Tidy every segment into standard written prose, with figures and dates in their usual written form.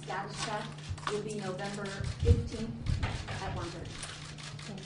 status check will be November 15th at 1:30. Thank you.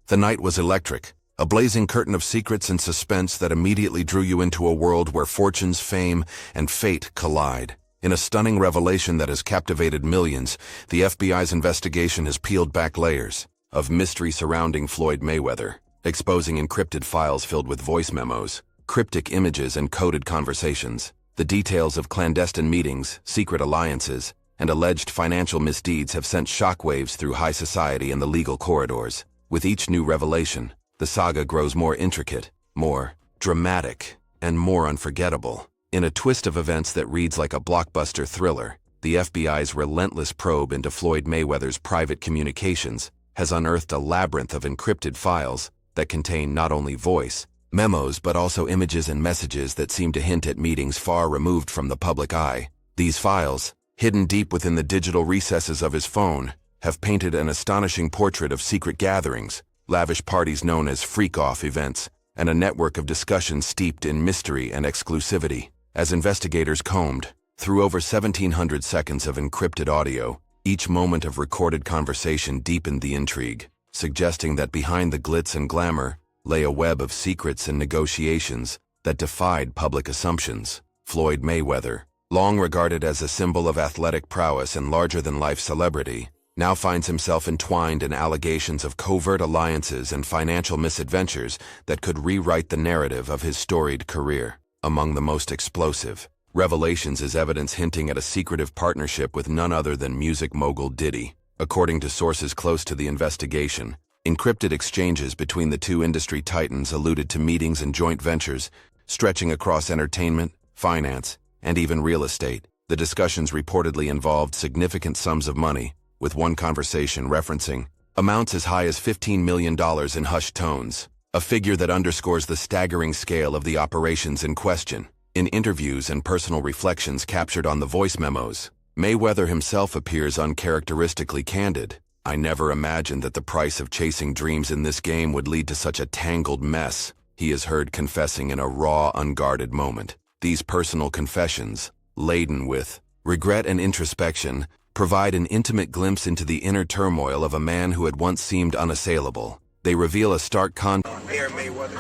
The night was electric, a blazing curtain of secrets and suspense that immediately drew you into a world where fortunes, fame, and fate collide. In a stunning revelation that has captivated millions, the FBI's investigation has peeled back layers of mystery surrounding Floyd Mayweather, exposing encrypted files filled with voice memos, cryptic images, and coded conversations. The details of clandestine meetings, secret alliances, and alleged financial misdeeds have sent shockwaves through high society and the legal corridors. With each new revelation, the saga grows more intricate, more dramatic, and more unforgettable. In a twist of events that reads like a blockbuster thriller, the FBI's relentless probe into Floyd Mayweather's private communications has unearthed a labyrinth of encrypted files that contain not only voice memos but also images and messages that seem to hint at meetings far removed from the public eye. These files, hidden deep within the digital recesses of his phone, have painted an astonishing portrait of secret gatherings, lavish parties known as freak-off events, and a network of discussions steeped in mystery and exclusivity. As investigators combed through over 1,700 seconds of encrypted audio, each moment of recorded conversation deepened the intrigue, suggesting that behind the glitz and glamour lay a web of secrets and negotiations that defied public assumptions. Floyd Mayweather, long regarded as a symbol of athletic prowess and larger-than-life celebrity, now finds himself entwined in allegations of covert alliances and financial misadventures that could rewrite the narrative of his storied career. Among the most explosive revelations is evidence hinting at a secretive partnership with none other than music mogul Diddy. According to sources close to the investigation, encrypted exchanges between the two industry titans alluded to meetings and joint ventures stretching across entertainment, finance, and even real estate. The discussions reportedly involved significant sums of money, with one conversation referencing amounts as high as $15 million in hushed tones, a figure that underscores the staggering scale of the operations in question. In interviews and personal reflections captured on the voice memos, Mayweather himself appears uncharacteristically candid. "I never imagined that the price of chasing dreams in this game would lead to such a tangled mess," he is heard confessing in a raw, unguarded moment. These personal confessions, laden with regret and introspection, provide an intimate glimpse into the inner turmoil of a man who had once seemed unassailable. They reveal a stark contrast. Air Mayweather,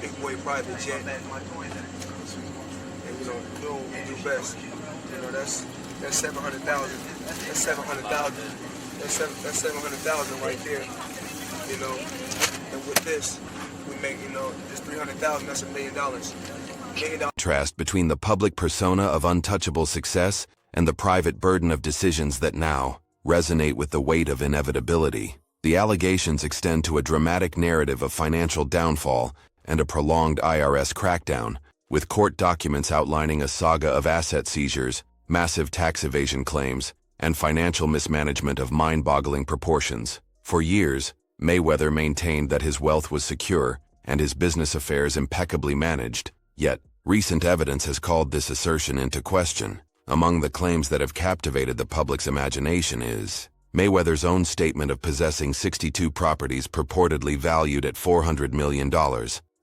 big boy private jet. And we do best. That's 700,000. That's 700,000. That's 700,000 right there. And with this, we make this 300,000. That's $1 million. Contrast between the public persona of untouchable success and the private burden of decisions that now resonate with the weight of inevitability. The allegations extend to a dramatic narrative of financial downfall and a prolonged IRS crackdown, with court documents outlining a saga of asset seizures, massive tax evasion claims, and financial mismanagement of mind-boggling proportions. For years, Mayweather maintained that his wealth was secure and his business affairs impeccably managed, yet recent evidence has called this assertion into question. Among the claims that have captivated the public's imagination is Mayweather's own statement of possessing 62 properties purportedly valued at $400 million,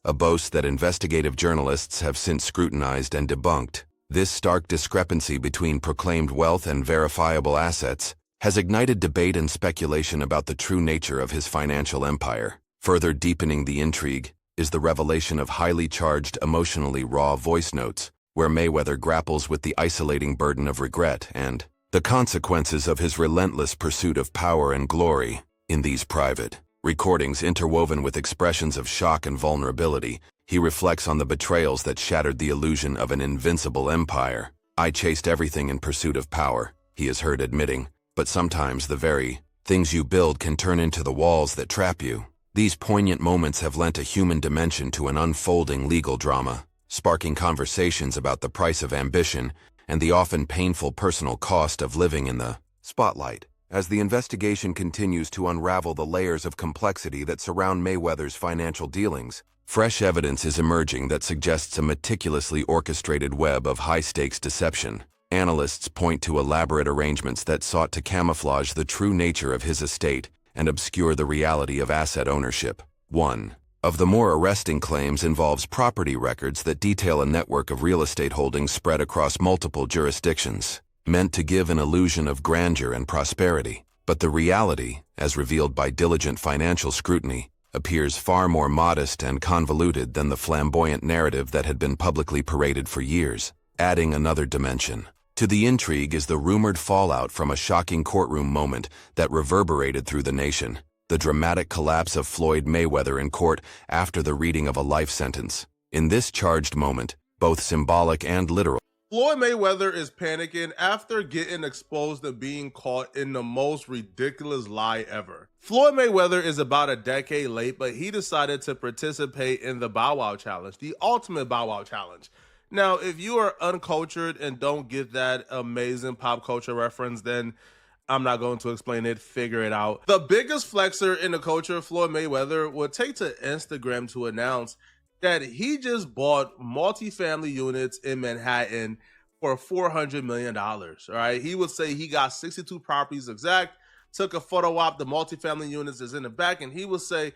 a boast that investigative journalists have since scrutinized and debunked. This stark discrepancy between proclaimed wealth and verifiable assets has ignited debate and speculation about the true nature of his financial empire. Further deepening the intrigue is the revelation of highly charged, emotionally raw voice notes, where Mayweather grapples with the isolating burden of regret and the consequences of his relentless pursuit of power and glory. In these private recordings interwoven with expressions of shock and vulnerability, he reflects on the betrayals that shattered the illusion of an invincible empire. "I chased everything in pursuit of power," he is heard admitting, "but sometimes the very things you build can turn into the walls that trap you." These poignant moments have lent a human dimension to an unfolding legal drama, sparking conversations about the price of ambition and the often painful personal cost of living in the spotlight. As the investigation continues to unravel the layers of complexity that surround Mayweather's financial dealings, fresh evidence is emerging that suggests a meticulously orchestrated web of high-stakes deception. Analysts point to elaborate arrangements that sought to camouflage the true nature of his estate and obscure the reality of asset ownership. One of the more arresting claims involves property records that detail a network of real estate holdings spread across multiple jurisdictions, meant to give an illusion of grandeur and prosperity. But the reality, as revealed by diligent financial scrutiny, appears far more modest and convoluted than the flamboyant narrative that had been publicly paraded for years. Adding another dimension to the intrigue is the rumored fallout from a shocking courtroom moment that reverberated through the nation: the dramatic collapse of Floyd Mayweather in court after the reading of a life sentence. In this charged moment, both symbolic and literal, Floyd Mayweather is panicking after getting exposed and being caught in the most ridiculous lie ever. Floyd Mayweather is about a decade late, but he decided to participate in the Bow Wow Challenge, the ultimate Bow Wow Challenge. Now, if you are uncultured and don't get that amazing pop culture reference, then I'm not going to explain it, figure it out. The biggest flexer in the culture, Floyd Mayweather, would take to Instagram to announce that he just bought multifamily units in Manhattan for $400 million, all right? He would say he got 62 properties exact, took a photo op, the multifamily units is in the back, and he would say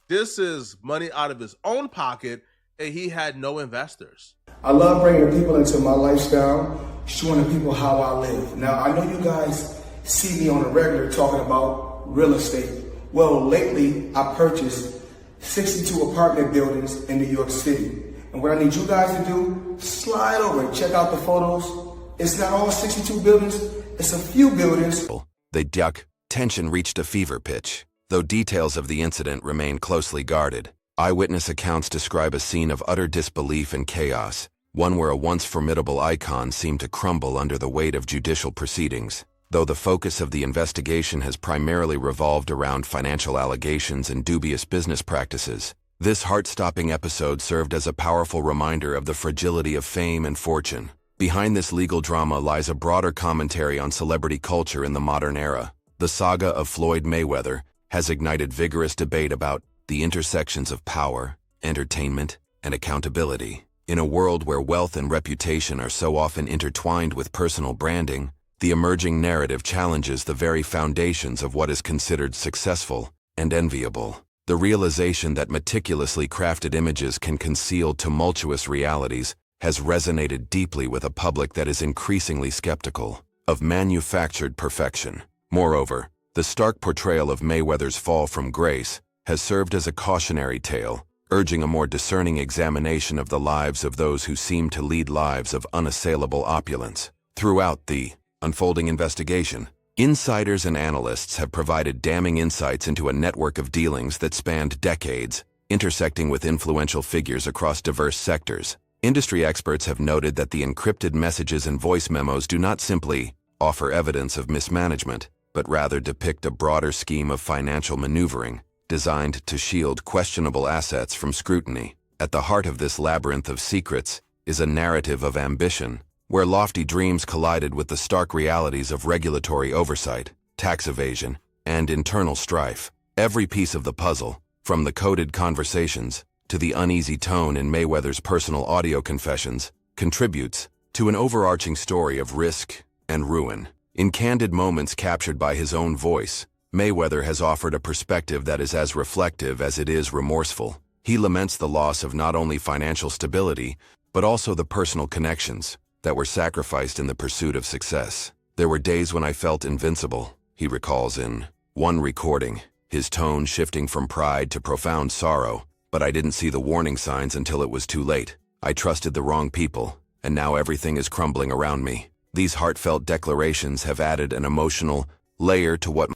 this is money out of his own pocket, and he had no investors. I love bringing the people into my lifestyle, showing the people how I live. Now, I know you guys see me on a regular talking about real estate. Well, lately, I purchased 62 apartment buildings in New York City. And what I need you guys to do, slide over and check out the photos. It's not all 62 buildings, it's a few buildings. the duck tension reached a fever pitch. Though details of the incident remain closely guarded, eyewitness accounts describe a scene of utter disbelief and chaos, one where a once formidable icon seemed to crumble under the weight of judicial proceedings. Though the focus of the investigation has primarily revolved around financial allegations and dubious business practices, this heart-stopping episode served as a powerful reminder of the fragility of fame and fortune. Behind this legal drama lies a broader commentary on celebrity culture in the modern era. The saga of Floyd Mayweather has ignited vigorous debate about the intersections of power, entertainment, and accountability. In a world where wealth and reputation are so often intertwined with personal branding, the emerging narrative challenges the very foundations of what is considered successful and enviable. The realization that meticulously crafted images can conceal tumultuous realities has resonated deeply with a public that is increasingly skeptical of manufactured perfection. Moreover, the stark portrayal of Mayweather's fall from grace has served as a cautionary tale, urging a more discerning examination of the lives of those who seem to lead lives of unassailable opulence. Throughout the unfolding investigation, insiders and analysts have provided damning insights into a network of dealings that spanned decades, intersecting with influential figures across diverse sectors. Industry experts have noted that the encrypted messages and voice memos do not simply offer evidence of mismanagement, but rather depict a broader scheme of financial maneuvering designed to shield questionable assets from scrutiny. At the heart of this labyrinth of secrets is a narrative of ambition, where lofty dreams collided with the stark realities of regulatory oversight, tax evasion, and internal strife. Every piece of the puzzle, from the coded conversations to the uneasy tone in Mayweather's personal audio confessions, contributes to an overarching story of risk and ruin. In candid moments captured by his own voice, Mayweather has offered a perspective that is as reflective as it is remorseful. He laments the loss of not only financial stability, but also the personal connections that were sacrificed in the pursuit of success. "There were days when I felt invincible," he recalls in one recording, his tone shifting from pride to profound sorrow. "But I didn't see the warning signs until it was too late. I trusted the wrong people, and now everything is crumbling around me." These heartfelt declarations have added an emotional layer to what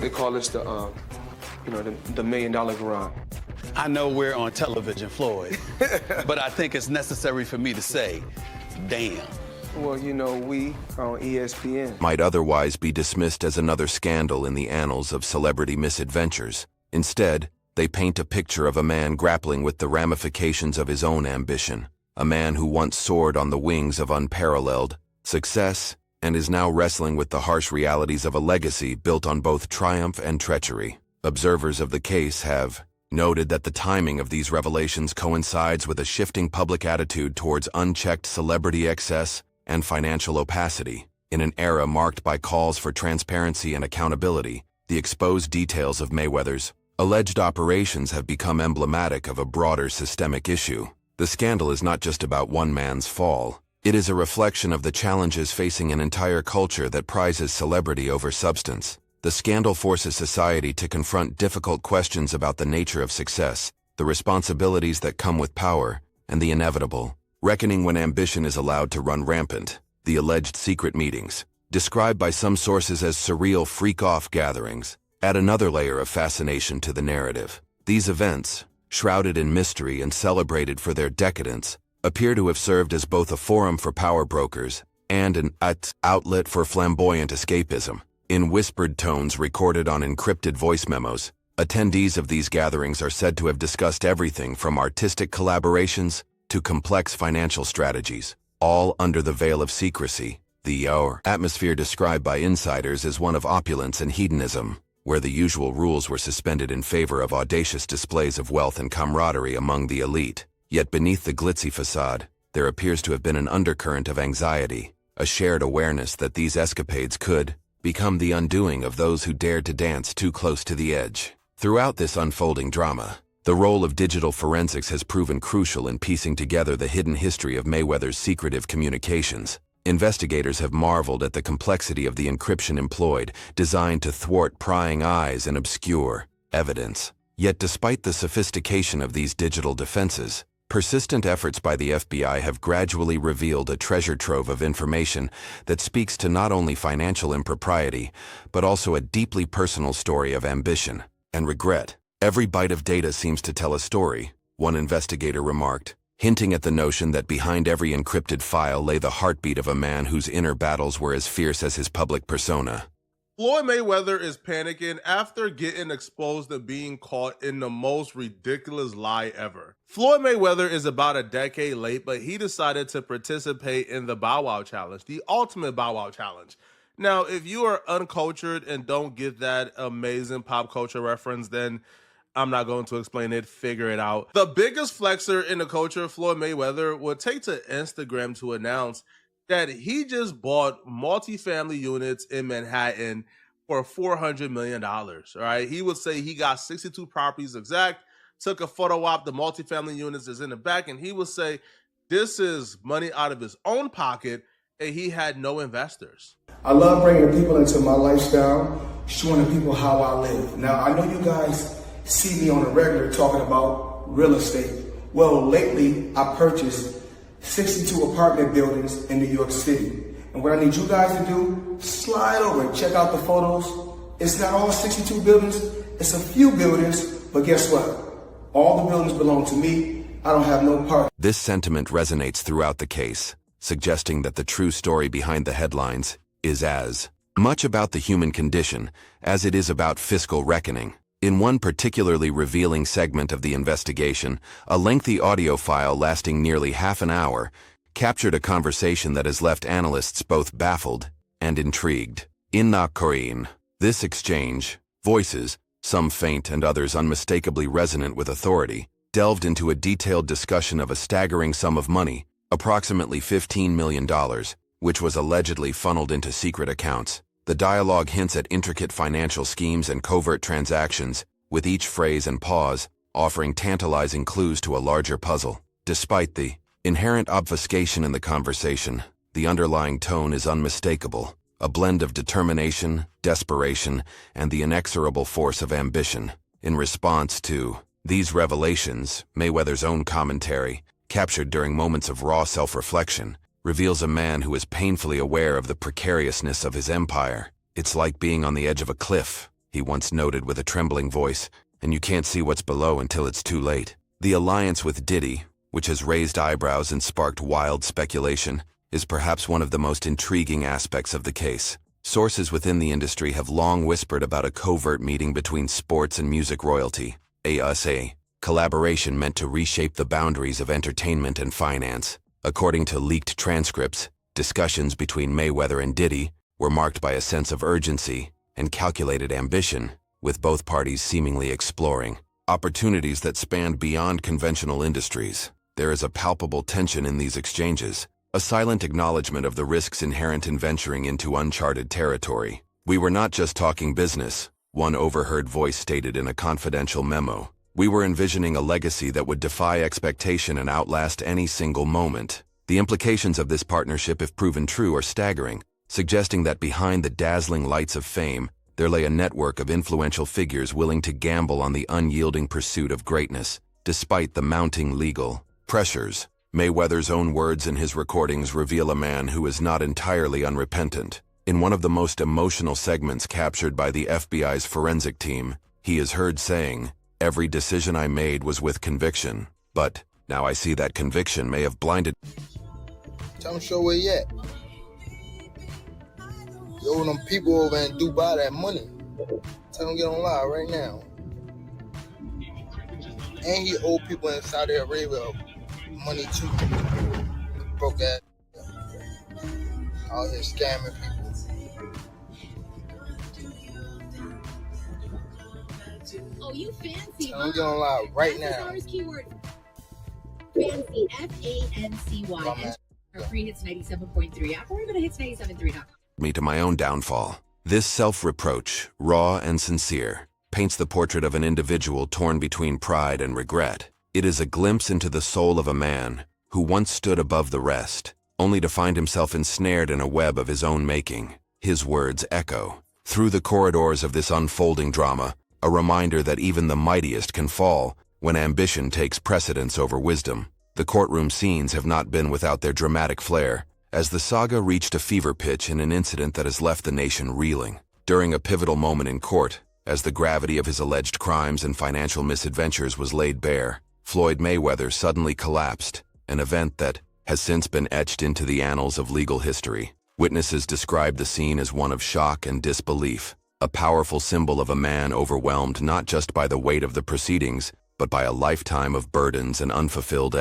They call this the $1 million garage. I know we're on television, Floyd, but I think it's necessary for me to say, damn. Well, we are on ESPN. might otherwise be dismissed as another scandal in the annals of celebrity misadventures. Instead, they paint a picture of a man grappling with the ramifications of his own ambition, a man who once soared on the wings of unparalleled success and is now wrestling with the harsh realities of a legacy built on both triumph and treachery. Observers of the case have noted that the timing of these revelations coincides with a shifting public attitude towards unchecked celebrity excess and financial opacity. In an era marked by calls for transparency and accountability, the exposed details of Mayweather's alleged operations have become emblematic of a broader systemic issue. The scandal is not just about one man's fall. It is a reflection of the challenges facing an entire culture that prizes celebrity over substance. The scandal forces society to confront difficult questions about the nature of success, the responsibilities that come with power, and the inevitable reckoning when ambition is allowed to run rampant. The alleged secret meetings, described by some sources as surreal freak-off gatherings, add another layer of fascination to the narrative. These events, shrouded in mystery and celebrated for their decadence, appear to have served as both a forum for power brokers and an outlet for flamboyant escapism. In whispered tones recorded on encrypted voice memos, attendees of these gatherings are said to have discussed everything from artistic collaborations to complex financial strategies, all under the veil of secrecy. The atmosphere described by insiders is one of opulence and hedonism, where the usual rules were suspended in favor of audacious displays of wealth and camaraderie among the elite. Yet beneath the glitzy facade, there appears to have been an undercurrent of anxiety, a shared awareness that these escapades could become the undoing of those who dared to dance too close to the edge. Throughout this unfolding drama, the role of digital forensics has proven crucial in piecing together the hidden history of Mayweather's secretive communications. Investigators have marveled at the complexity of the encryption employed, designed to thwart prying eyes and obscure evidence. Yet despite the sophistication of these digital defenses, persistent efforts by the FBI have gradually revealed a treasure trove of information that speaks to not only financial impropriety, but also a deeply personal story of ambition and regret. Every byte of data seems to tell a story, one investigator remarked, hinting at the notion that behind every encrypted file lay the heartbeat of a man whose inner battles were as fierce as his public persona. Floyd Mayweather is panicking after getting exposed and being caught in the most ridiculous lie ever. Floyd Mayweather is about a decade late, but he decided to participate in the Bow Wow Challenge, the ultimate Bow Wow Challenge. Now, if you are uncultured and don't get that amazing pop culture reference, then I'm not going to explain it, figure it out. The biggest flexer in the culture, Floyd Mayweather, would take to Instagram to announce that he just bought multifamily units in Manhattan for $400 million, all right? He would say he got 62 properties exact, took a photo op, the multifamily units is in the back, and he would say this is money out of his own pocket, and he had no investors. I love bringing people into my lifestyle, showing the people how I live. Now, I know you guys see me on a regular talking about real estate. Well, lately I purchased 62 apartment buildings in New York City. And what I need you guys to do, slide over and check out the photos. It's not all 62 buildings, it's a few buildings, but guess what? All the buildings belong to me. I don't have no part. This sentiment resonates throughout the case, suggesting that the true story behind the headlines is as much about the human condition as it is about fiscal reckoning. In one particularly revealing segment of the investigation, a lengthy audio file lasting nearly half an hour captured a conversation that has left analysts both baffled and intrigued. In Courtroom, this exchange, voices, some faint and others unmistakably resonant with authority, delved into a detailed discussion of a staggering sum of money, approximately $15 million, which was allegedly funneled into secret accounts. The dialogue hints at intricate financial schemes and covert transactions, with each phrase and pause offering tantalizing clues to a larger puzzle. Despite the inherent obfuscation in the conversation, the underlying tone is unmistakable, a blend of determination, desperation, and the inexorable force of ambition. In response to these revelations, Mayweather's own commentary, captured during moments of raw self-reflection, reveals a man who is painfully aware of the precariousness of his empire. "It's like being on the edge of a cliff," he once noted with a trembling voice, "and you can't see what's below until it's too late." The alliance with Diddy, which has raised eyebrows and sparked wild speculation, is perhaps one of the most intriguing aspects of the case. Sources within the industry have long whispered about a covert meeting between sports and music royalty, a collaboration meant to reshape the boundaries of entertainment and finance. According to leaked transcripts, discussions between Mayweather and Diddy were marked by a sense of urgency and calculated ambition, with both parties seemingly exploring opportunities that spanned beyond conventional industries. There is a palpable tension in these exchanges, a silent acknowledgement of the risks inherent in venturing into uncharted territory. We were not just talking business, one overheard voice stated in a confidential memo. We were envisioning a legacy that would defy expectation and outlast any single moment. The implications of this partnership, if proven true, are staggering, suggesting that behind the dazzling lights of fame, there lay a network of influential figures willing to gamble on the unyielding pursuit of greatness, despite the mounting legal pressures. Mayweather's own words in his recordings reveal a man who is not entirely unrepentant. In one of the most emotional segments captured by the FBI's forensic team, he is heard saying, "Every decision I made was with conviction, but now I see that conviction may have blinded." Tell them show where you at. You owe them people over in Dubai that money. Tell them get on live right now. And he owe people in Saudi Arabia money too. Broke ass. Out here scamming people. Oh, you fancy, Tell them get on live right now. Keyword. Fancy, F-A-N-C-Y. Our free hits 97.3 app, or even a hits97.3.com. Me to my own downfall. This self-reproach, raw and sincere, paints the portrait of an individual torn between pride and regret. It is a glimpse into the soul of a man who once stood above the rest, only to find himself ensnared in a web of his own making. His words echo through the corridors of this unfolding drama, a reminder that even the mightiest can fall when ambition takes precedence over wisdom. The courtroom scenes have not been without their dramatic flair, as the saga reached a fever pitch in an incident that has left the nation reeling. During a pivotal moment in court, as the gravity of his alleged crimes and financial misadventures was laid bare, Floyd Mayweather suddenly collapsed, an event that has since been etched into the annals of legal history. Witnesses described the scene as one of shock and disbelief, a powerful symbol of a man overwhelmed not just by the weight of the proceedings, but by a lifetime of burdens and unfulfilled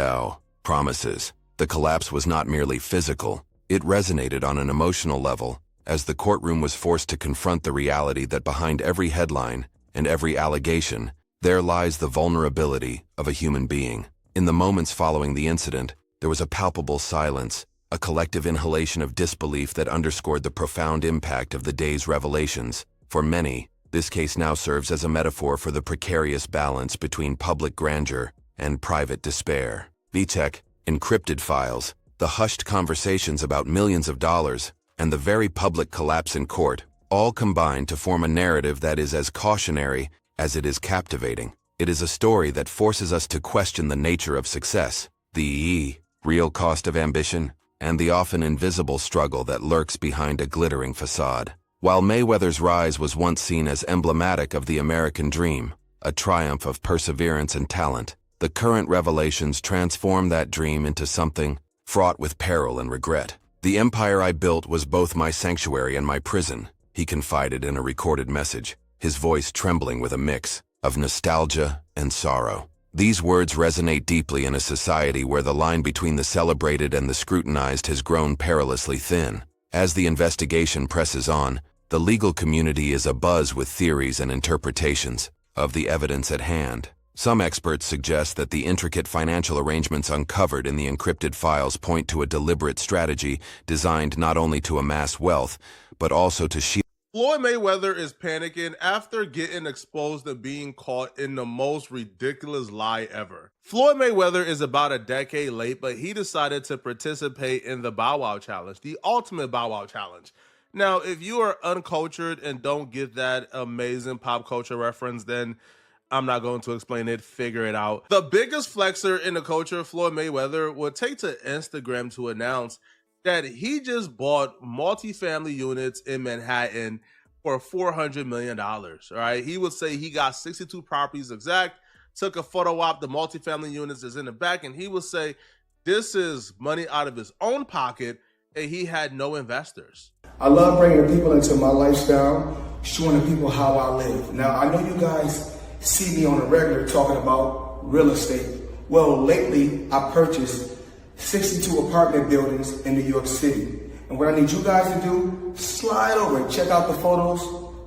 promises. The collapse was not merely physical, it resonated on an emotional level, as the courtroom was forced to confront the reality that behind every headline and every allegation, there lies the vulnerability of a human being. In the moments following the incident, there was a palpable silence, a collective inhalation of disbelief that underscored the profound impact of the day's revelations. For many, this case now serves as a metaphor for the precarious balance between public grandeur and private despair. VTech, encrypted files, the hushed conversations about millions of dollars, and the very public collapse in court, all combine to form a narrative that is as cautionary as it is captivating. It is a story that forces us to question the nature of success, the real cost of ambition, and the often invisible struggle that lurks behind a glittering facade. While Mayweather's rise was once seen as emblematic of the American dream, a triumph of perseverance and talent, the current revelations transform that dream into something fraught with peril and regret. "The empire I built was both my sanctuary and my prison," he confided in a recorded message, his voice trembling with a mix of nostalgia and sorrow. These words resonate deeply in a society where the line between the celebrated and the scrutinized has grown perilously thin. As the investigation presses on, the legal community is abuzz with theories and interpretations of the evidence at hand. Some experts suggest that the intricate financial arrangements uncovered in the encrypted files point to a deliberate strategy designed not only to amass wealth, but also to shield. Floyd Mayweather is panicking after getting exposed and being caught in the most ridiculous lie ever. Floyd Mayweather is about a decade late, but he decided to participate in the Bow Wow Challenge, the ultimate Bow Wow Challenge. Now, if you are uncultured and don't get that amazing pop culture reference, then I'm not going to explain it, figure it out. The biggest flexer in the culture, Floyd Mayweather, would take to Instagram to announce that he just bought multifamily units in Manhattan for $400 million, all right? He would say he got 62 properties exact, took a photo op, the multifamily units is in the back, and he would say this is money out of his own pocket, and he had no investors. I love bringing the people into my lifestyle, showing the people how I live. Now, I know you guys see me on a regular talking about real estate. Well, lately I purchased 62 apartment buildings in New York City. And what I need you guys to do, slide over and check out the photos.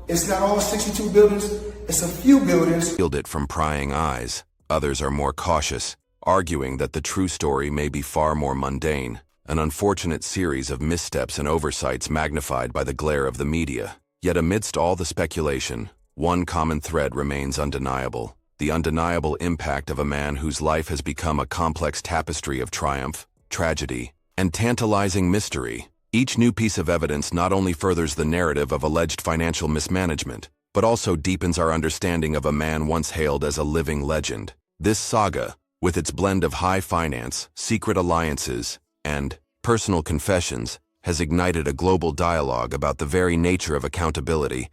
It's not all 62 buildings, it's a few buildings. Shield it from prying eyes. Others are more cautious, arguing that the true story may be far more mundane, an unfortunate series of missteps and oversights magnified by the glare of the media. Yet amidst all the speculation, one common thread remains undeniable: the undeniable impact of a man whose life has become a complex tapestry of triumph, tragedy, and tantalizing mystery. Each new piece of evidence not only furthers the narrative of alleged financial mismanagement, but also deepens our understanding of a man once hailed as a living legend. This saga, with its blend of high finance, secret alliances, and personal confessions, has ignited a global dialogue about the very nature of accountability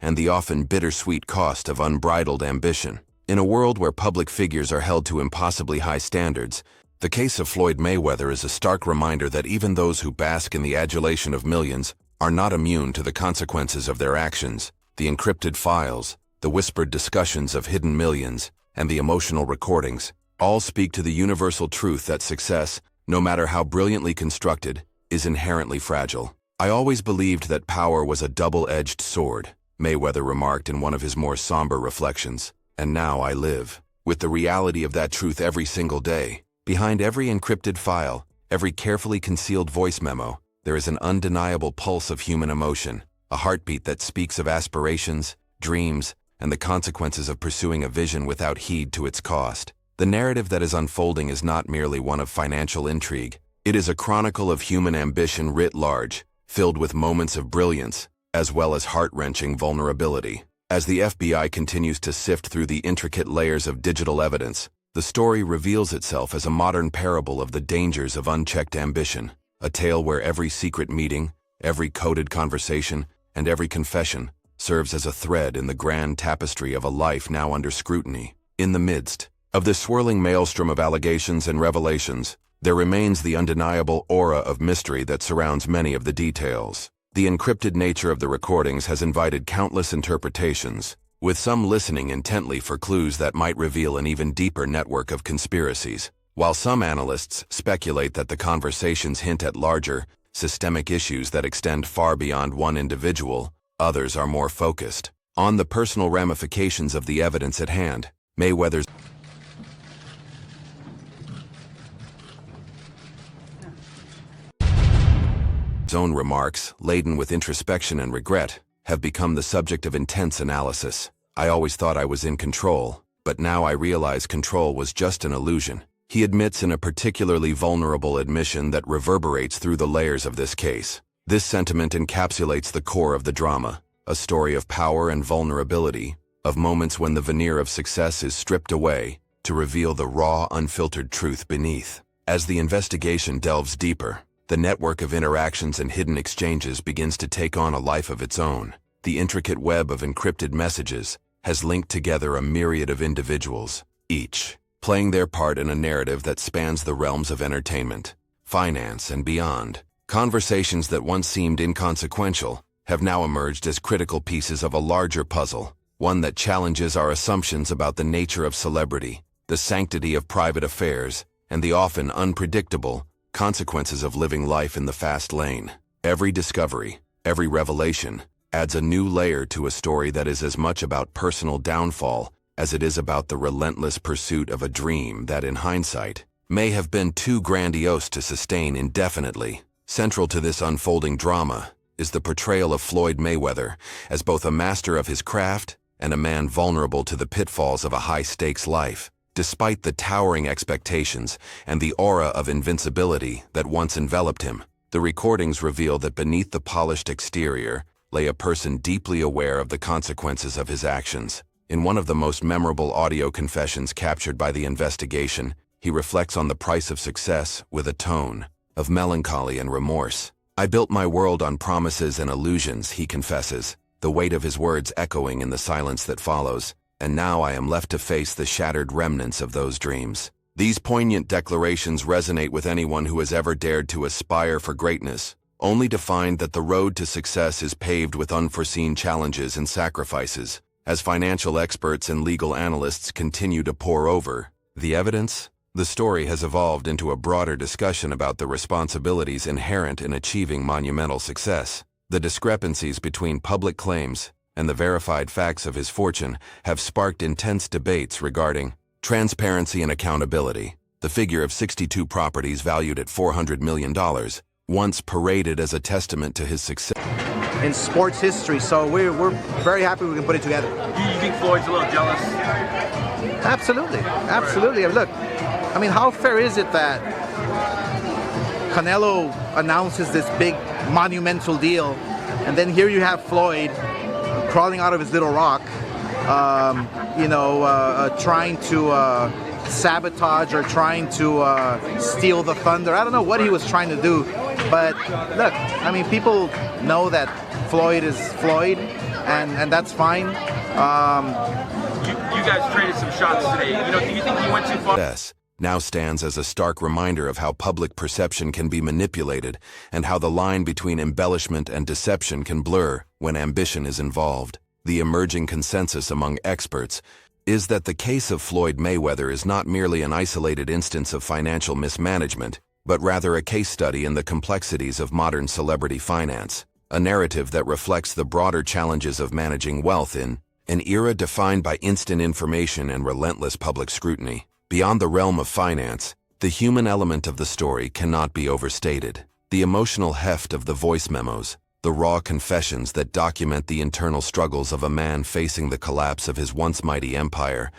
and the often bittersweet cost of unbridled ambition. In a world where public figures are held to impossibly high standards, the case of Floyd Mayweather is a stark reminder that even those who bask in the adulation of millions are not immune to the consequences of their actions. The encrypted files, the whispered discussions of hidden millions, and the emotional recordings all speak to the universal truth that success, no matter how brilliantly constructed, is inherently fragile. "I always believed that power was a double-edged sword," Mayweather remarked in one of his more somber reflections. "And now I live with the reality of that truth every single day. Behind every encrypted file, every carefully concealed voice memo, there is an undeniable pulse of human emotion, a heartbeat that speaks of aspirations, dreams, and the consequences of pursuing a vision without heed to its cost. The narrative that is unfolding is not merely one of financial intrigue. It is a chronicle of human ambition writ large, filled with moments of brilliance, as well as heart-wrenching vulnerability. As the FBI continues to sift through the intricate layers of digital evidence, the story reveals itself as a modern parable of the dangers of unchecked ambition, a tale where every secret meeting, every coded conversation, and every confession serves as a thread in the grand tapestry of a life now under scrutiny. In the midst of this swirling maelstrom of allegations and revelations, there remains the undeniable aura of mystery that surrounds many of the details. The encrypted nature of the recordings has invited countless interpretations, with some listening intently for clues that might reveal an even deeper network of conspiracies. While some analysts speculate that the conversations hint at larger, systemic issues that extend far beyond one individual, others are more focused on the personal ramifications of the evidence at hand. Mayweather's own remarks, laden with introspection and regret, have become the subject of intense analysis. "I always thought I was in control, but now I realize control was just an illusion," he admits in a particularly vulnerable admission that reverberates through the layers of this case. This sentiment encapsulates the core of the drama, a story of power and vulnerability, of moments when the veneer of success is stripped away to reveal the raw, unfiltered truth beneath. As the investigation delves deeper, the network of interactions and hidden exchanges begins to take on a life of its own. The intricate web of encrypted messages has linked together a myriad of individuals, each playing their part in a narrative that spans the realms of entertainment, finance, and beyond. Conversations that once seemed inconsequential have now emerged as critical pieces of a larger puzzle, one that challenges our assumptions about the nature of celebrity, the sanctity of private affairs, and the often unpredictable consequences of living life in the fast lane. Every discovery, every revelation, adds a new layer to a story that is as much about personal downfall as it is about the relentless pursuit of a dream that, in hindsight, may have been too grandiose to sustain indefinitely. Central to this unfolding drama is the portrayal of Floyd Mayweather as both a master of his craft and a man vulnerable to the pitfalls of a high-stakes life. Despite the towering expectations and the aura of invincibility that once enveloped him, the recordings reveal that beneath the polished exterior lay a person deeply aware of the consequences of his actions. In one of the most memorable audio confessions captured by the investigation, he reflects on the price of success with a tone of melancholy and remorse. "I built my world on promises and illusions," he confesses, the weight of his words echoing in the silence that follows. "And now I am left to face the shattered remnants of those dreams." These poignant declarations resonate with anyone who has ever dared to aspire for greatness, only to find that the road to success is paved with unforeseen challenges and sacrifices. As financial experts and legal analysts continue to pore over the evidence, the story has evolved into a broader discussion about the responsibilities inherent in achieving monumental success. The discrepancies between public claims and the verified facts of his fortune have sparked intense debates regarding transparency and accountability. The figure of 62 properties valued at $400 million, once paraded as a testament to his success in sports history. So we're very happy we can put it together. You think Floyd's a little jealous? Absolutely, absolutely. Look, I mean, how fair is it that Canelo announces this big monumental deal, and then here you have Floyd crawling out of his little rock, trying to sabotage or trying to steal the thunder. I don't know what he was trying to do, but look, I mean, people know that Floyd is Floyd, and that's fine. You guys traded some shots today. Do you think he went too far? Now stands as a stark reminder of how public perception can be manipulated and how the line between embellishment and deception can blur when ambition is involved. The emerging consensus among experts is that the case of Floyd Mayweather is not merely an isolated instance of financial mismanagement, but rather a case study in the complexities of modern celebrity finance, a narrative that reflects the broader challenges of managing wealth in an era defined by instant information and relentless public scrutiny. Beyond the realm of finance, the human element of the story cannot be overstated. The emotional heft of the voice memos, the raw confessions that document the internal struggles of a man facing the collapse of his once mighty empire,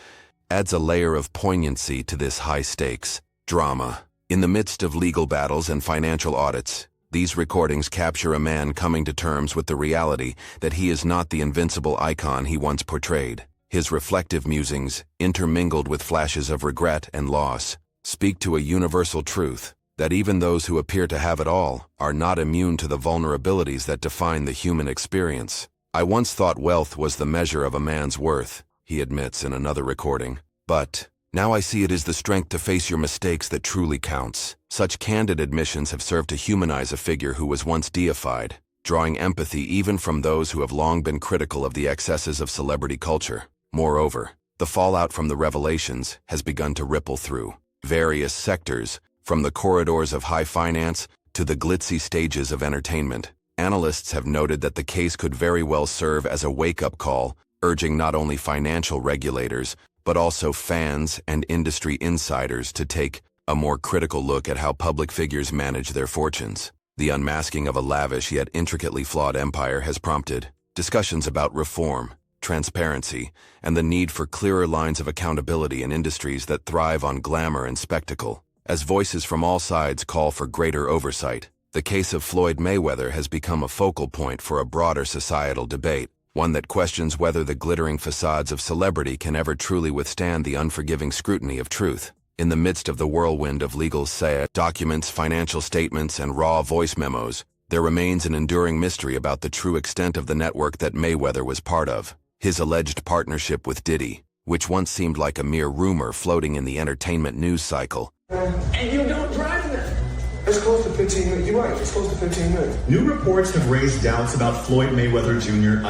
adds a layer of poignancy to this high-stakes drama. In the midst of legal battles and financial audits, these recordings capture a man coming to terms with the reality that he is not the invincible icon he once portrayed. His reflective musings, intermingled with flashes of regret and loss, speak to a universal truth, that even those who appear to have it all are not immune to the vulnerabilities that define the human experience. I once thought wealth was the measure of a man's worth, he admits in another recording. But now I see it is the strength to face your mistakes that truly counts. Such candid admissions have served to humanize a figure who was once deified, drawing empathy even from those who have long been critical of the excesses of celebrity culture. Moreover, the fallout from the revelations has begun to ripple through various sectors, from the corridors of high finance to the glitzy stages of entertainment. Analysts have noted that the case could very well serve as a wake-up call, urging not only financial regulators, but also fans and industry insiders to take a more critical look at how public figures manage their fortunes. The unmasking of a lavish yet intricately flawed empire has prompted discussions about reform, transparency, and the need for clearer lines of accountability in industries that thrive on glamour and spectacle. As voices from all sides call for greater oversight, the case of Floyd Mayweather has become a focal point for a broader societal debate, one that questions whether the glittering facades of celebrity can ever truly withstand the unforgiving scrutiny of truth. In the midst of the whirlwind of legal saga, documents, financial statements, and raw voice memos, there remains an enduring mystery about the true extent of the network that Mayweather was part of. His alleged partnership with Diddy, which once seemed like a mere rumor floating in the entertainment news cycle. And you don't drive that. It's close to 15 minutes. You're right. It's close to 15 minutes. New reports have raised doubts about Floyd Mayweather Jr.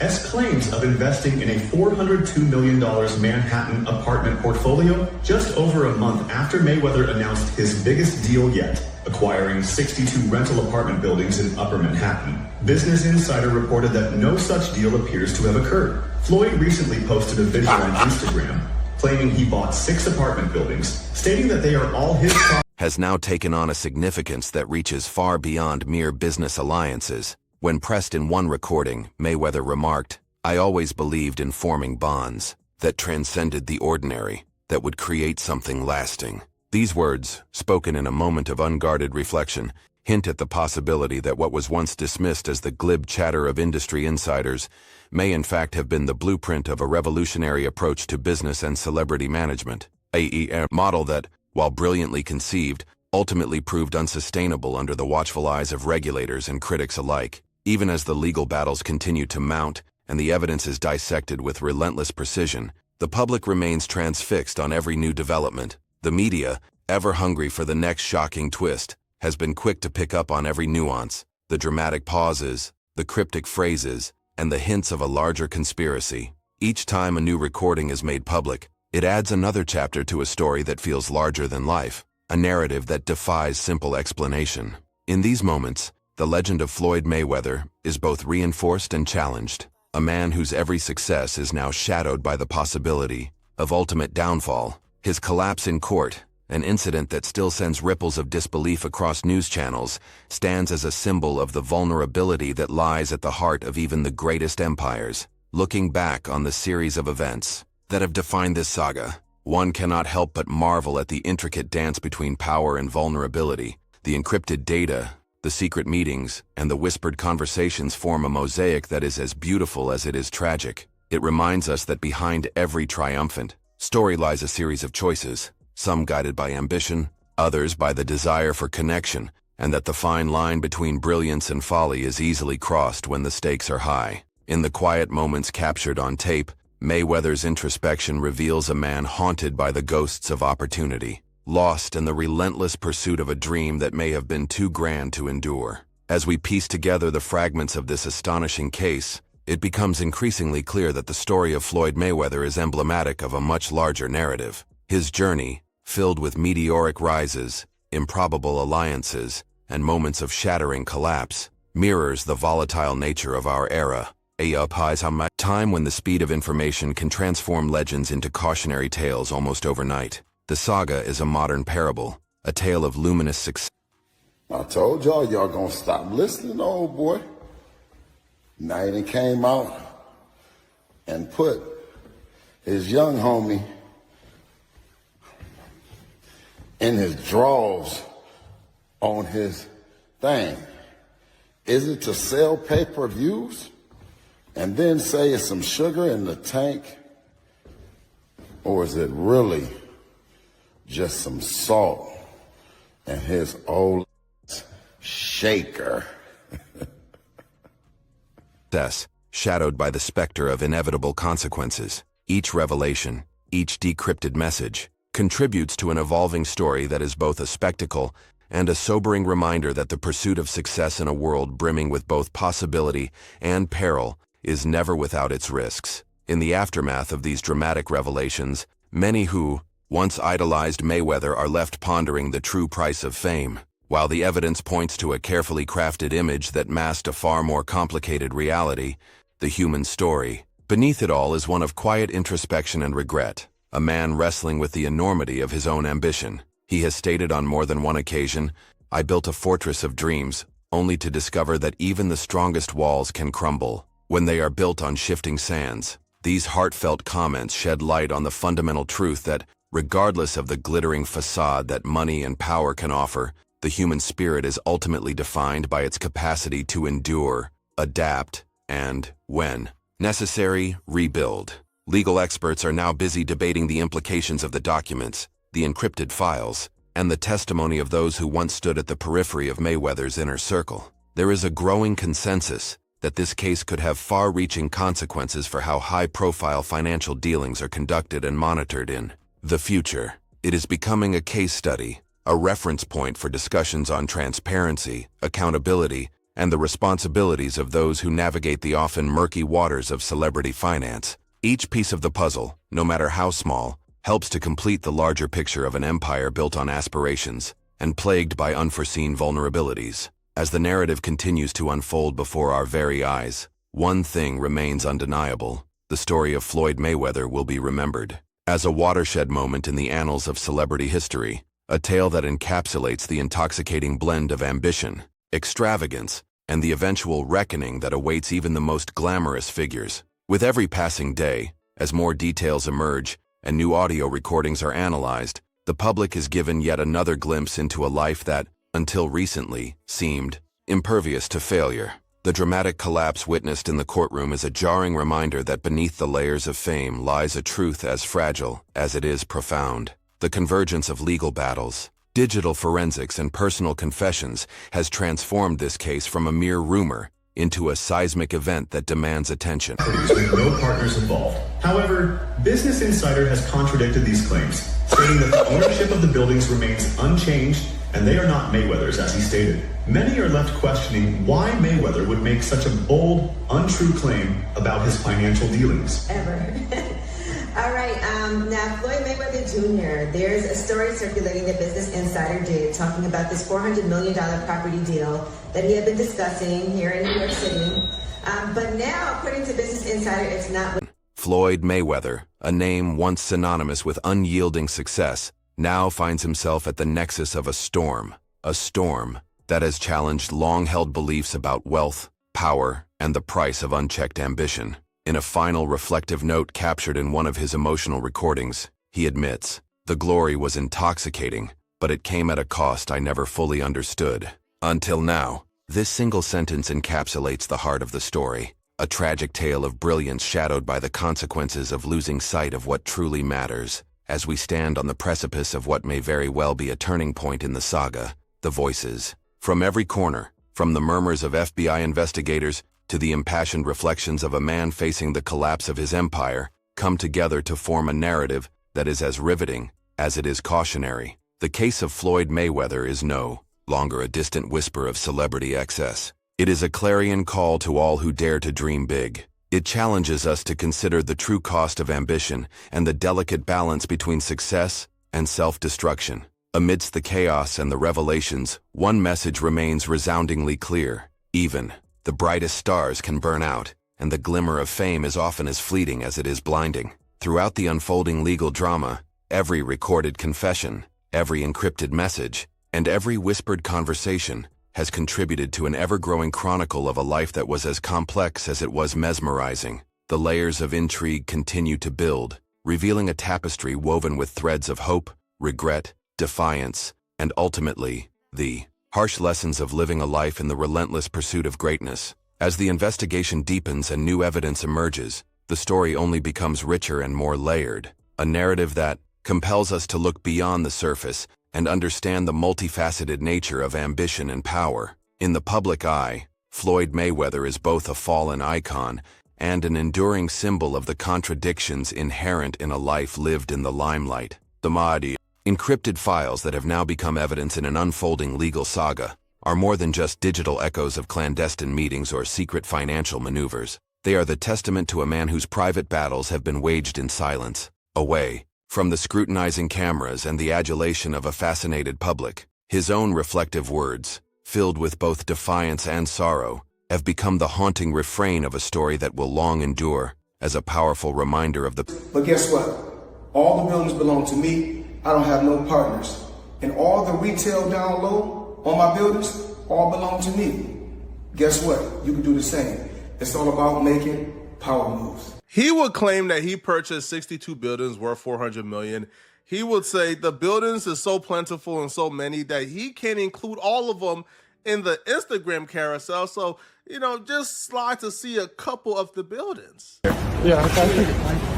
as claims of investing in a $402 million Manhattan apartment portfolio just over a month after Mayweather announced his biggest deal yet, acquiring 62 rental apartment buildings in Upper Manhattan. Business Insider reported that no such deal appears to have occurred. Floyd recently posted a video on Instagram claiming he bought 6 apartment buildings, stating that they are all his has now taken on a significance that reaches far beyond mere business alliances. When pressed in one recording, Mayweather remarked, "I always believed in forming bonds that transcended the ordinary, that would create something lasting." These words, spoken in a moment of unguarded reflection, hint at the possibility that what was once dismissed as the glib chatter of industry insiders may in fact have been the blueprint of a revolutionary approach to business and celebrity management. A model that, while brilliantly conceived, ultimately proved unsustainable under the watchful eyes of regulators and critics alike. Even as the legal battles continue to mount and the evidence is dissected with relentless precision, the public remains transfixed on every new development. The media, ever hungry for the next shocking twist, has been quick to pick up on every nuance, the dramatic pauses, the cryptic phrases, and the hints of a larger conspiracy. Each time a new recording is made public, it adds another chapter to a story that feels larger than life, a narrative that defies simple explanation. In these moments, the legend of Floyd Mayweather is both reinforced and challenged, a man whose every success is now shadowed by the possibility of ultimate downfall. His collapse in court, an incident that still sends ripples of disbelief across news channels, stands as a symbol of the vulnerability that lies at the heart of even the greatest empires. Looking back on the series of events that have defined this saga, one cannot help but marvel at the intricate dance between power and vulnerability. The encrypted data, the secret meetings, and the whispered conversations form a mosaic that is as beautiful as it is tragic. It reminds us that behind every triumphant story lies a series of choices, some guided by ambition, others by the desire for connection, and that the fine line between brilliance and folly is easily crossed when the stakes are high. In the quiet moments captured on tape, Mayweather's introspection reveals a man haunted by the ghosts of opportunity, lost in the relentless pursuit of a dream that may have been too grand to endure. As we piece together the fragments of this astonishing case, it becomes increasingly clear that the story of Floyd Mayweather is emblematic of a much larger narrative. His journey, filled with meteoric rises, improbable alliances, and moments of shattering collapse, mirrors the volatile nature of our era. A time when the speed of information can transform legends into cautionary tales almost overnight. The saga is a modern parable, a tale of luminous success. I told y'all gonna stop listening, old boy. Now he done came out and put his young homie in his drawers on his thing. Is it to sell pay-per-views and then say it's some sugar in the tank? Or is it really just some salt and his old shaker? Shadowed by the specter of inevitable consequences. Each revelation, each decrypted message, contributes to an evolving story that is both a spectacle and a sobering reminder that the pursuit of success in a world brimming with both possibility and peril is never without its risks. In the aftermath of these dramatic revelations, many who once idolized Mayweather are left pondering the true price of fame. While the evidence points to a carefully crafted image that masked a far more complicated reality, the human story beneath it all is one of quiet introspection and regret. A man wrestling with the enormity of his own ambition. He has stated on more than one occasion, "I built a fortress of dreams, only to discover that even the strongest walls can crumble when they are built on shifting sands." These heartfelt comments shed light on the fundamental truth that, regardless of the glittering facade that money and power can offer, the human spirit is ultimately defined by its capacity to endure, adapt, and, when necessary, rebuild. Legal experts are now busy debating the implications of the documents, the encrypted files, and the testimony of those who once stood at the periphery of Mayweather's inner circle. There is a growing consensus that this case could have far-reaching consequences for how high-profile financial dealings are conducted and monitored in the future. It is becoming a case study, a reference point for discussions on transparency, accountability, and the responsibilities of those who navigate the often murky waters of celebrity finance. Each piece of the puzzle, no matter how small, helps to complete the larger picture of an empire built on aspirations and plagued by unforeseen vulnerabilities. As the narrative continues to unfold before our very eyes, one thing remains undeniable: the story of Floyd Mayweather will be remembered as a watershed moment in the annals of celebrity history, a tale that encapsulates the intoxicating blend of ambition, extravagance, and the eventual reckoning that awaits even the most glamorous figures. With every passing day, as more details emerge and new audio recordings are analyzed, the public is given yet another glimpse into a life that, until recently, seemed impervious to failure. The dramatic collapse witnessed in the courtroom is a jarring reminder that beneath the layers of fame lies a truth as fragile as it is profound. The convergence of legal battles, digital forensics, and personal confessions has transformed this case from a mere rumor into a seismic event that demands attention. With no partners involved. However, Business Insider has contradicted these claims, stating that the ownership of the buildings remains unchanged and they are not Mayweather's, as he stated. Many are left questioning why Mayweather would make such a bold, untrue claim about his financial dealings. All right, now Floyd Mayweather Jr., there's a story circulating that Business Insider did talking about this $400 million property deal that he had been discussing here in New York City. But now, according to Business Insider, it's not... Floyd Mayweather, a name once synonymous with unyielding success, now finds himself at the nexus of a storm that has challenged long-held beliefs about wealth, power, and the price of unchecked ambition. In a final reflective note captured in one of his emotional recordings, he admits, "The glory was intoxicating, but it came at a cost I never fully understood." Until now, this single sentence encapsulates the heart of the story, a tragic tale of brilliance shadowed by the consequences of losing sight of what truly matters. As we stand on the precipice of what may very well be a turning point in the saga, the voices, from every corner, from the murmurs of FBI investigators to the impassioned reflections of a man facing the collapse of his empire, come together to form a narrative that is as riveting as it is cautionary. The case of Floyd Mayweather is no longer a distant whisper of celebrity excess. It is a clarion call to all who dare to dream big. It challenges us to consider the true cost of ambition and the delicate balance between success and self-destruction. Amidst the chaos and the revelations, one message remains resoundingly clear. Even the brightest stars can burn out, and the glimmer of fame is often as fleeting as it is blinding. Throughout the unfolding legal drama, every recorded confession, every encrypted message, and every whispered conversation has contributed to an ever-growing chronicle of a life that was as complex as it was mesmerizing. The layers of intrigue continue to build, revealing a tapestry woven with threads of hope, regret, defiance, and ultimately, the harsh lessons of living a life in the relentless pursuit of greatness. As the investigation deepens and new evidence emerges, the story only becomes richer and more layered, a narrative that compels us to look beyond the surface and understand the multifaceted nature of ambition and power. In the public eye, Floyd Mayweather is both a fallen icon and an enduring symbol of the contradictions inherent in a life lived in the limelight. The Mahdi, encrypted files that have now become evidence in an unfolding legal saga, are more than just digital echoes of clandestine meetings or secret financial maneuvers. They are the testament to a man whose private battles have been waged in silence, away from the scrutinizing cameras and the adulation of a fascinated public. His own reflective words, filled with both defiance and sorrow, have become the haunting refrain of a story that will long endure as a powerful reminder of the... But guess what? All the buildings belong to me. I don't have no partners. And all the retail down low on my buildings all belong to me. Guess what? You can do the same. It's all about making power moves. He would claim that he purchased 62 buildings worth $400 million. He would say the buildings are so plentiful and so many that he can't include all of them in the Instagram carousel. So, just slide to see a couple of the buildings. Yeah, I think.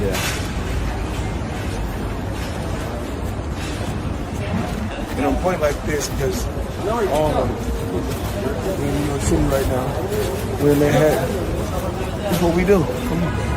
Yeah. And I'm pointing like this because we're in New York City right now. We're in Manhattan. That's what we do. Come on.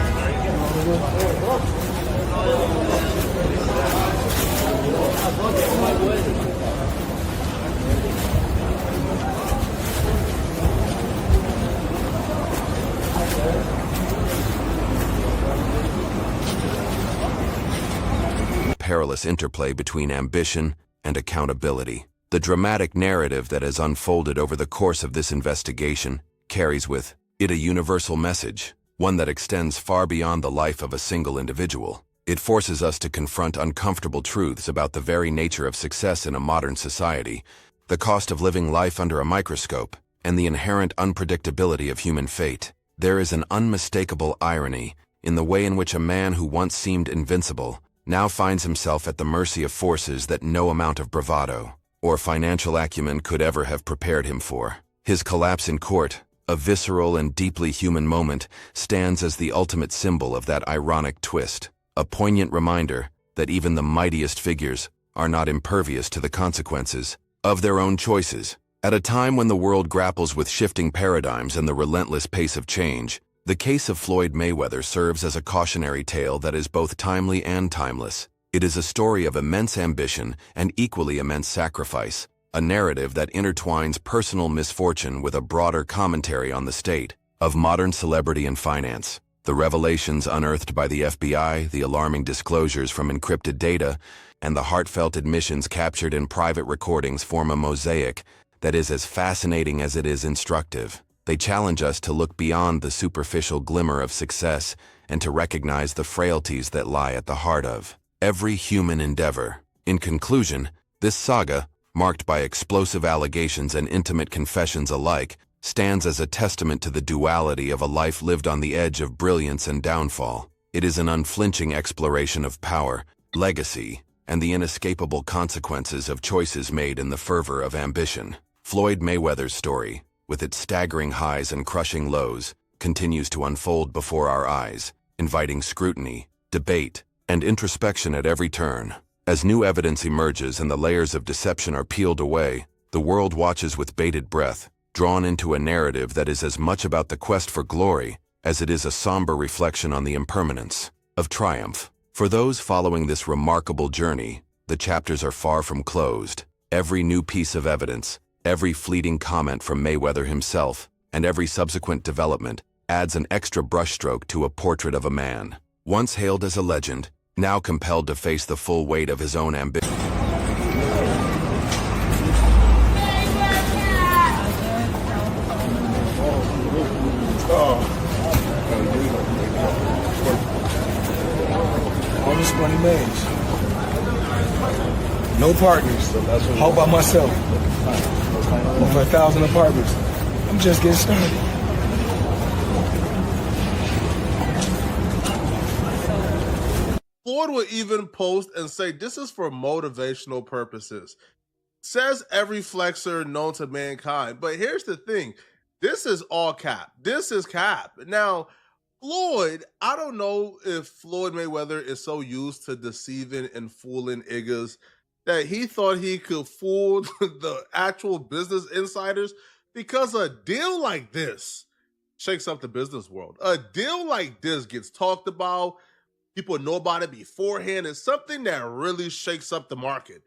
Perilous interplay between ambition and accountability. The dramatic narrative that has unfolded over the course of this investigation carries with it a universal message, one that extends far beyond the life of a single individual. It forces us to confront uncomfortable truths about the very nature of success in a modern society, the cost of living life under a microscope, and the inherent unpredictability of human fate. There is an unmistakable irony in the way in which a man who once seemed invincible now finds himself at the mercy of forces that no amount of bravado or financial acumen could ever have prepared him for. His collapse in court, a visceral and deeply human moment, stands as the ultimate symbol of that ironic twist, a poignant reminder that even the mightiest figures are not impervious to the consequences of their own choices. At a time when the world grapples with shifting paradigms and the relentless pace of change, the case of Floyd Mayweather serves as a cautionary tale that is both timely and timeless. It is a story of immense ambition and equally immense sacrifice, a narrative that intertwines personal misfortune with a broader commentary on the state of modern celebrity and finance. The revelations unearthed by the FBI, the alarming disclosures from encrypted data, and the heartfelt admissions captured in private recordings form a mosaic that is as fascinating as it is instructive. They challenge us to look beyond the superficial glimmer of success and to recognize the frailties that lie at the heart of every human endeavor. In conclusion, this saga, marked by explosive allegations and intimate confessions alike, stands as a testament to the duality of a life lived on the edge of brilliance and downfall. It is an unflinching exploration of power, legacy, and the inescapable consequences of choices made in the fervor of ambition. Floyd Mayweather's story, with its staggering highs and crushing lows, continues to unfold before our eyes, inviting scrutiny, debate, and introspection at every turn. As new evidence emerges and the layers of deception are peeled away, the world watches with bated breath, drawn into a narrative that is as much about the quest for glory as it is a somber reflection on the impermanence of triumph. For those following this remarkable journey, the chapters are far from closed. Every new piece of evidence, every fleeting comment from Mayweather himself, and every subsequent development adds an extra brushstroke to a portrait of a man, once hailed as a legend, now compelled to face the full weight of his own ambition. All this money made. No partners. All by myself. Over 1,000 apartments. I'm just getting started. Floyd would even post and say this is for motivational purposes. Says every flexer known to mankind. But here's the thing. This is all cap. This is cap. Now, Floyd, I don't know if Floyd Mayweather is so used to deceiving and fooling niggas that he thought he could fool the actual business insiders, because a deal like this shakes up the business world. A deal like this gets talked about. People know about it beforehand. It's something that really shakes up the market.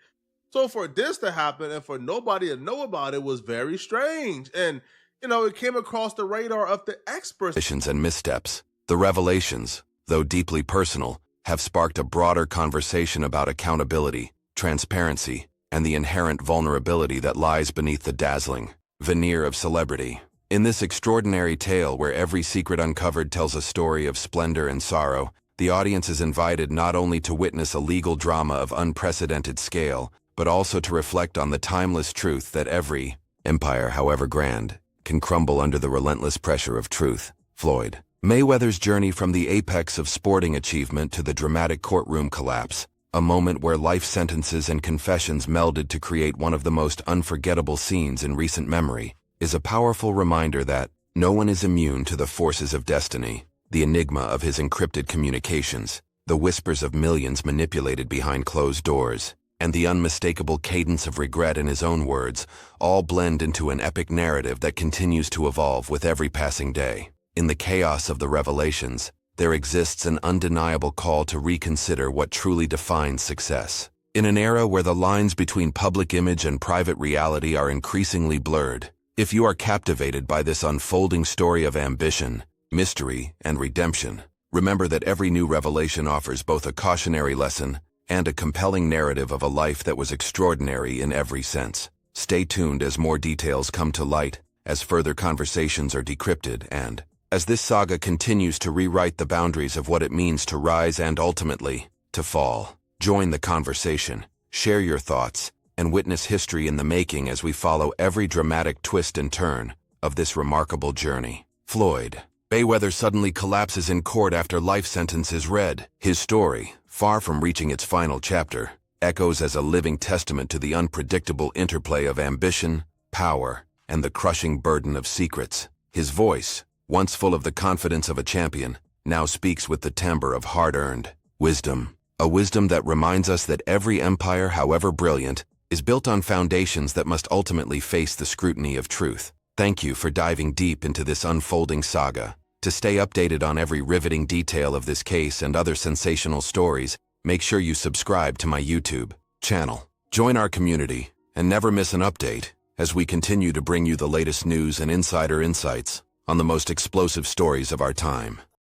So for this to happen and for nobody to know about it was very strange. And, it came across the radar of the experts. And missteps. The revelations, though deeply personal, have sparked a broader conversation about accountability, transparency, and the inherent vulnerability that lies beneath the dazzling veneer of celebrity. In this extraordinary tale where every secret uncovered tells a story of splendor and sorrow, the audience is invited not only to witness a legal drama of unprecedented scale, but also to reflect on the timeless truth that every empire, however grand, can crumble under the relentless pressure of truth. Floyd Mayweather's journey from the apex of sporting achievement to the dramatic courtroom collapse, a moment where life sentences and confessions melded to create one of the most unforgettable scenes in recent memory, is a powerful reminder that no one is immune to the forces of destiny. The enigma of his encrypted communications, the whispers of millions manipulated behind closed doors, and the unmistakable cadence of regret in his own words, all blend into an epic narrative that continues to evolve with every passing day. In the chaos of the revelations, there exists an undeniable call to reconsider what truly defines success. In an era where the lines between public image and private reality are increasingly blurred, if you are captivated by this unfolding story of ambition, mystery, and redemption, remember that every new revelation offers both a cautionary lesson and a compelling narrative of a life that was extraordinary in every sense. Stay tuned as more details come to light, as further conversations are decrypted, and as this saga continues to rewrite the boundaries of what it means to rise and ultimately to fall. Join the conversation, share your thoughts, and witness history in the making as we follow every dramatic twist and turn of this remarkable journey. Floyd Mayweather suddenly collapses in court after life sentence is read. His story, far from reaching its final chapter, echoes as a living testament to the unpredictable interplay of ambition, power, and the crushing burden of secrets. His voice, once full of the confidence of a champion, now speaks with the timbre of hard-earned wisdom. A wisdom that reminds us that every empire, however brilliant, is built on foundations that must ultimately face the scrutiny of truth. Thank you for diving deep into this unfolding saga. To stay updated on every riveting detail of this case and other sensational stories, make sure you subscribe to my YouTube channel. Join our community and never miss an update as we continue to bring you the latest news and insider insights on the most explosive stories of our time.